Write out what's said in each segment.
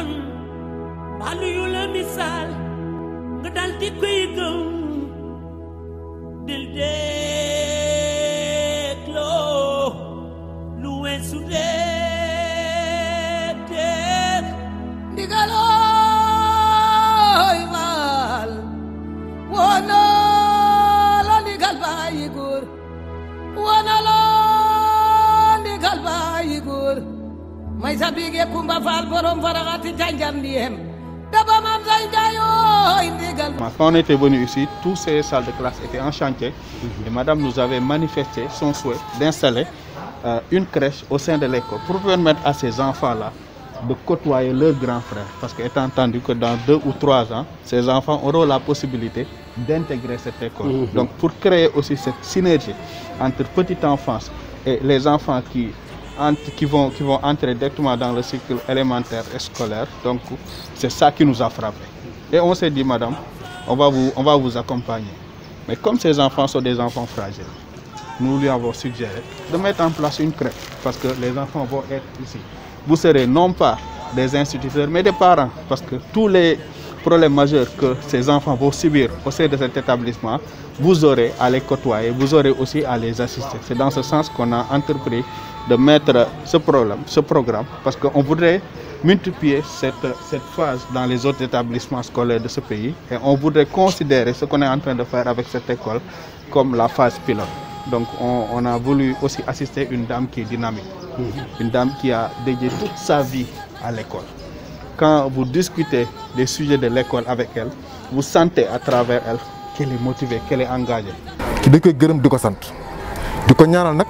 woon balu yu la misaal nga dal di koy gëm dil dégloo lu weesu déet ndigalooy maal woona la ndigal bàyyi góor woona la ndigal bàyyi góor may sa bigee kumba faal borom faraxati janjam diem daba mam say jaayooy ndigal. Quand on était venu ici, toutes ces salles de classe étaient en chantier et madame nous avait manifesté son souhait d'installer une crèche au sein de l'école pour permettre à ces enfants-là de côtoyer leurs grands frères. Parce qu'étant entendu que dans 2 ou 3 ans, ces enfants auront la possibilité d'intégrer cette école. Donc pour créer aussi cette synergie entre petite enfance et les enfants qui vont entrer directement dans le cycle élémentaire et scolaire. Donc c'est ça qui nous a frappé. Et on s'est dit, madame, on va vous accompagner. Mais comme ces enfants sont des enfants fragiles, nous lui avons suggéré de mettre en place une crèche parce que les enfants vont être ici. Vous serez non pas des instituteurs mais des parents parce que tous les problèmes majeurs que ces enfants vont subir au sein de cet établissement, vous aurez à les côtoyer, vous aurez aussi à les assister. C'est dans ce sens qu'on a entrepris de mettre ce programme parce qu'on voudrait multiplier cette phase dans les autres établissements scolaires de ce pays et on voudrait considérer ce qu'on est en train de faire avec cette école comme la phase pilote. Donc on a voulu aussi assister une dame qui est dynamique, une dame qui a dédié toute sa vie à l'école. Quand vous discutez des sujets de l'école avec elle, vous sentez à travers elle qu'elle est motivée, qu'elle est engagée. dañ koy gërëm di ko sant di ko ñaanal nag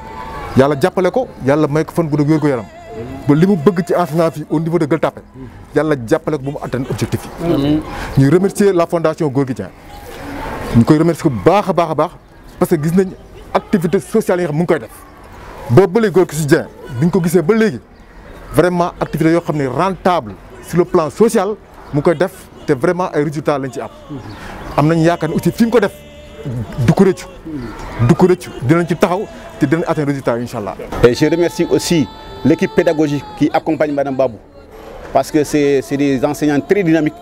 yàlla jàppale ko yàlla may ko fan gu wér gu yaram ba li mu bëgg ci enseignement fii au niveau de Gueule Tapée yàlla jàppale ko ba mu atteindre objectif yi. ñuy remercier la fondation Gorgui Dieng ñu koy remercier bu baax a baax parce que gis nañ activité sociale yi nga xam mu ngi koy def boobu ba léegi Gorgui Dieng bi ñu ko gisee ba léegi vraiment activité yoo xam ne rentable sur le plan social mu koy def te vraiment ay résultats lañ ci am nañ yaakaar ne aussi fi mu ko def du ko rëccu dinañ ci taxaw te dinañ atteindre résultat incha allah. Et je remercie aussi l'équipe pédagogique qui accompagne Madame Babou parce que c'est des enseignants très dynamiques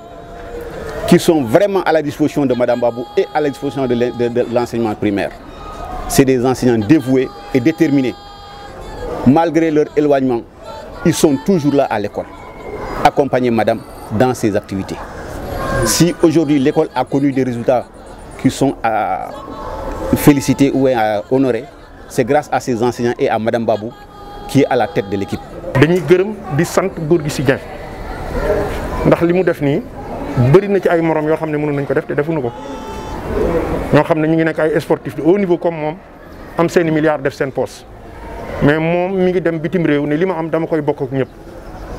qui sont vraiment à la disposition de Madame Babou et à la disposition de l'enseignement primaire. C'est des enseignants dévoués et déterminés. Malgré leur éloignement, ils sont toujours là à l'école, accompagner Madame dans ses activités. Si aujourd'hui l'école a connu des résultats qui sont à féliciter ou à honorer, c'est grâce à ces enseignants et à Madame Babou qui est à la tête de l'équipe. dañuy gërëm di sant Gorgui Dieng ndax li mu def nii bëri na ci ay morom yoo xam ne mënoon nañ ko def te defuñu ko ñoo xam ne ñu ngi nekk ay sportifs de haut niveau comme moom am seeni milliards def seen poste mais moom mi ngi dem bitim réew ne li ma am dama koy bokk ak ñëpp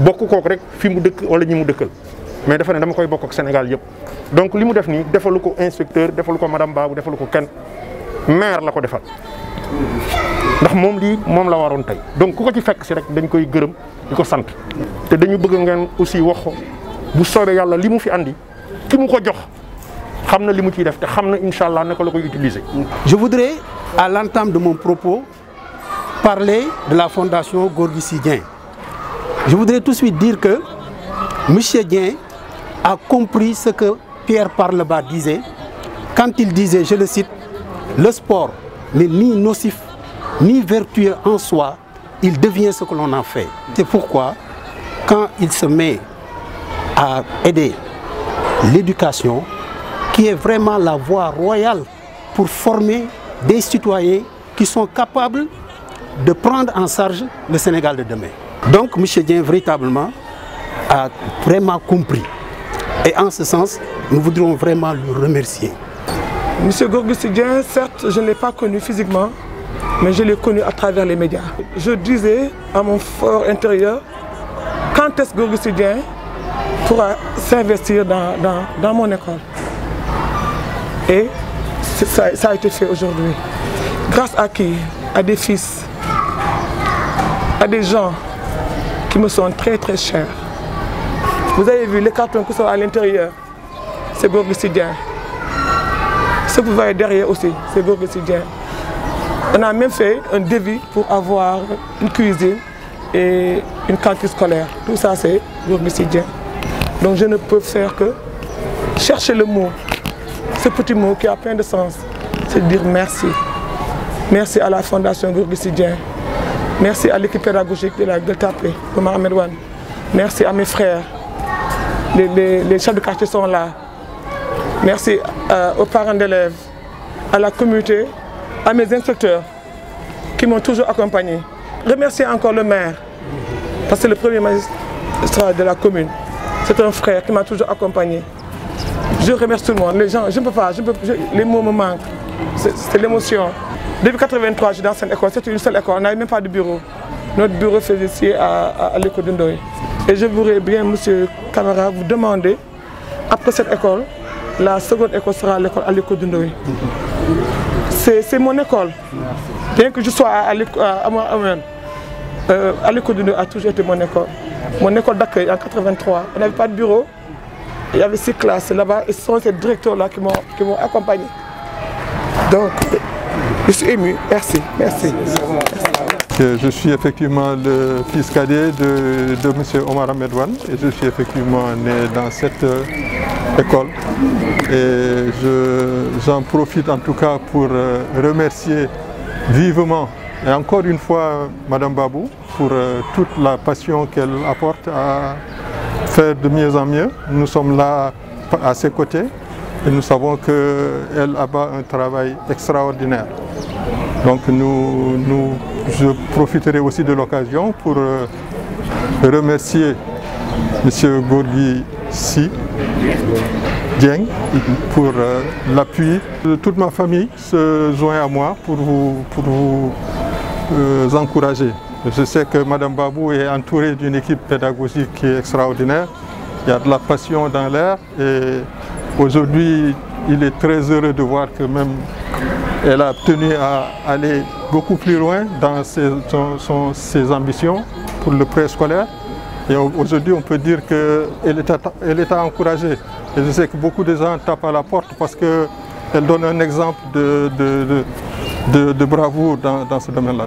bokk kook rek fi mu dëkk wala ñi mu dëkkal mais dafa ne dama koy bokk ak Sénégal yëpp. donc li mu def nii defalu ko inspecteur defalu ko Madame Babou defalu ko kenn maire la ko defal. ndax moom lii moom la waroon tey donc ku ko ci fekk si rek dañ koy gërëm di ko sant te dañu bëgg ngeen aussi wax ko bu soobee yàlla li mu fi andi ki mu ko jox xam na li mu ciy def te xam na incha allah naka la koy utiliser. Je voudrais à l'entame de mon propos parler de la fondation Gorgui Dieng. Je voudrais tout de suite dire que Monsieur Dieng a compris ce que Pierre Parleba disait quand il disait, je le cite, le sport n'est ni nocif ni vertueux en soi, il devient ce que l'on en fait. C'est pourquoi, quand il se met à aider l'éducation, qui est vraiment la voie royale pour former des citoyens qui sont capables de prendre en charge le Sénégal de demain. Donc, M. Dieng, véritablement, a vraiment compris. Et en ce sens, nous voudrions vraiment le remercier. Monsieur Gorgui Dieng, certes, je ne l'ai pas connu physiquement, mais je l'ai connu à travers les médias. Je disais à mon fort intérieur, quand est-ce que Gorgui Dieng pourra s'investir dans mon école? Et ça a été fait aujourd'hui. Grâce à qui? À des fils, à des gens qui me sont très très chers. Vous avez vu les cartons qui sont à l'intérieur, c'est Gorgui Dieng. Ce que vous voyez derrière aussi, c'est Gorgui Dieng. On a même fait un devis pour avoir une cuisine et une cantine scolaire. Tout ça, c'est Gorgui Dieng. Donc je ne peux faire que chercher le mot, ce petit mot qui a plein de sens, c'est de dire merci. Merci à la Fondation Gorgui Sy Dieng. Merci à l'équipe pédagogique de la Gueule Tapée, de Mohamed Wane. Merci à mes frères. Les chefs de quartier sont là. Merci aux parents d'élèves, à la communauté, à mes inspecteurs qui m'ont toujours accompagné. Remercier encore le maire, parce que c'est le premier magistrat de la commune. C'est un frère qui m'a toujours accompagné. Je remercie tout le monde. Les gens, je ne peux pas, les mots me manquent. C'est l'émotion. Depuis 1983, je suis dans cette école. C'était une seule école. On n'avait même pas de bureau. Notre bureau faisait ici à l'école de Ndoye. Et je voudrais bien, monsieur Camara, vous demander, après cette école, la seconde école sera à l'école de Ndoye. C'est mon école. Bien que je sois à l'école de Ndoye, a toujours été mon école. Mon école d'accueil en 1983. On n'avait pas de bureau. Il y avait 6 classes là-bas et ce sont ces directeurs-là qui m'ont accompagné. Donc, je suis ému. Merci. Merci. Je suis effectivement le fils cadet de M. Omar Ahmed Wane et je suis effectivement né dans cette école. Et j'en profite en tout cas pour remercier vivement et encore une fois Madame Babou pour toute la passion qu'elle apporte à faire de mieux en mieux. Nous sommes là à ses côtés et nous savons qu'elle abat un travail extraordinaire. Donc je profiterai aussi de l'occasion pour remercier M. Gorgui Sy Dieng pour l'appui. Toute ma famille se joint à moi pour vous encourager. Je sais que Mme Babou est entourée d'une équipe pédagogique qui est extraordinaire. Il y a de la passion dans l'air et aujourd'hui, il est très heureux de voir que même elle a tenu à aller beaucoup plus loin dans ses ambitions pour le préscolaire. Et aujourd'hui, on peut dire qu'elle est à encourager. Et je sais que beaucoup de gens tapent à la porte parce qu'elle donne un exemple de bravoure dans ce domaine-là.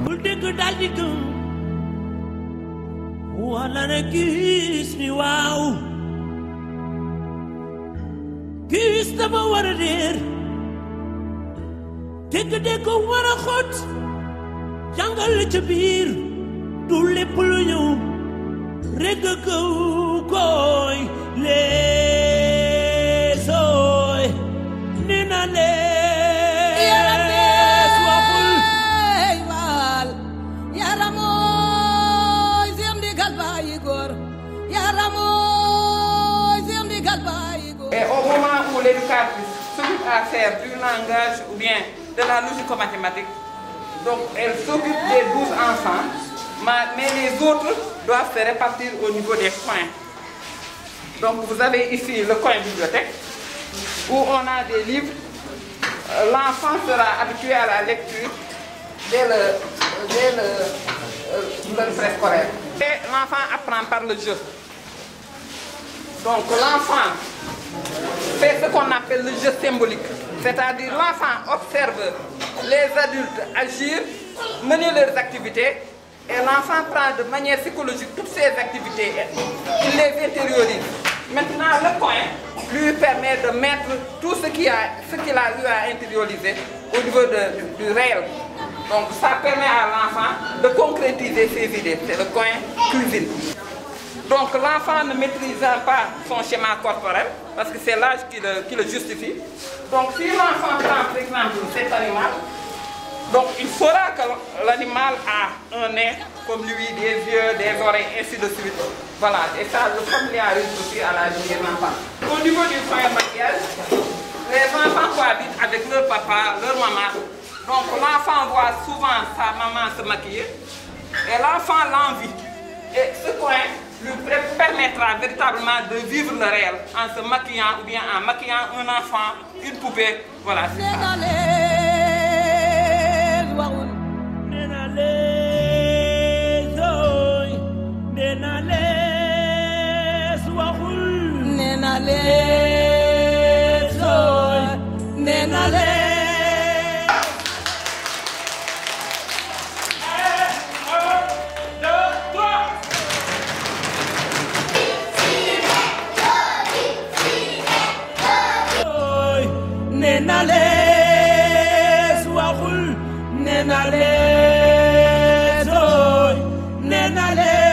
Et au moment où l'éducatrice s'occupe à faire du langage ou bien de la logico-mathématique, donc elle s'occupe des 12 enfants, mais les autres doivent se répartir au niveau des coins. Donc vous avez ici le coin bibliothèque, où on a des livres. L'enfant sera habitué à la lecture dès le préscolaire. Et l'enfant apprend par le jeu. Donc l'enfant fait ce qu'on appelle le jeu symbolique. C'est-à-dire l'enfant observe les adultes agir, mener leurs activités, et l'enfant prend de manière psychologique toutes ces activités, il les intériorise. Maintenant, le coin lui permet de mettre tout ce qu'il a eu à intérioriser au niveau du réel. Donc ça permet à l'enfant de concrétiser ses idées. C'est le coin cuisine. Donc l'enfant ne maîtrisant pas son schéma corporel, parce que c'est l'âge qui le justifie. Donc si l'enfant prend par exemple cet animal, donc il saura que l'animal a un nez comme lui, des yeux, des oreilles, ainsi de suite. Voilà, et ça le familiarise aussi à la vie des enfants. Au niveau du coin maquillage, les enfants cohabitent avec leur papa, leur maman. Donc l'enfant voit souvent sa maman se maquiller et l'enfant l'envie. Et ce coin lui permettra véritablement de vivre le réel en se maquillant ou bien en maquillant un enfant, une poupée. Voilà, c'est ça. nenales waxul nenales oy nenales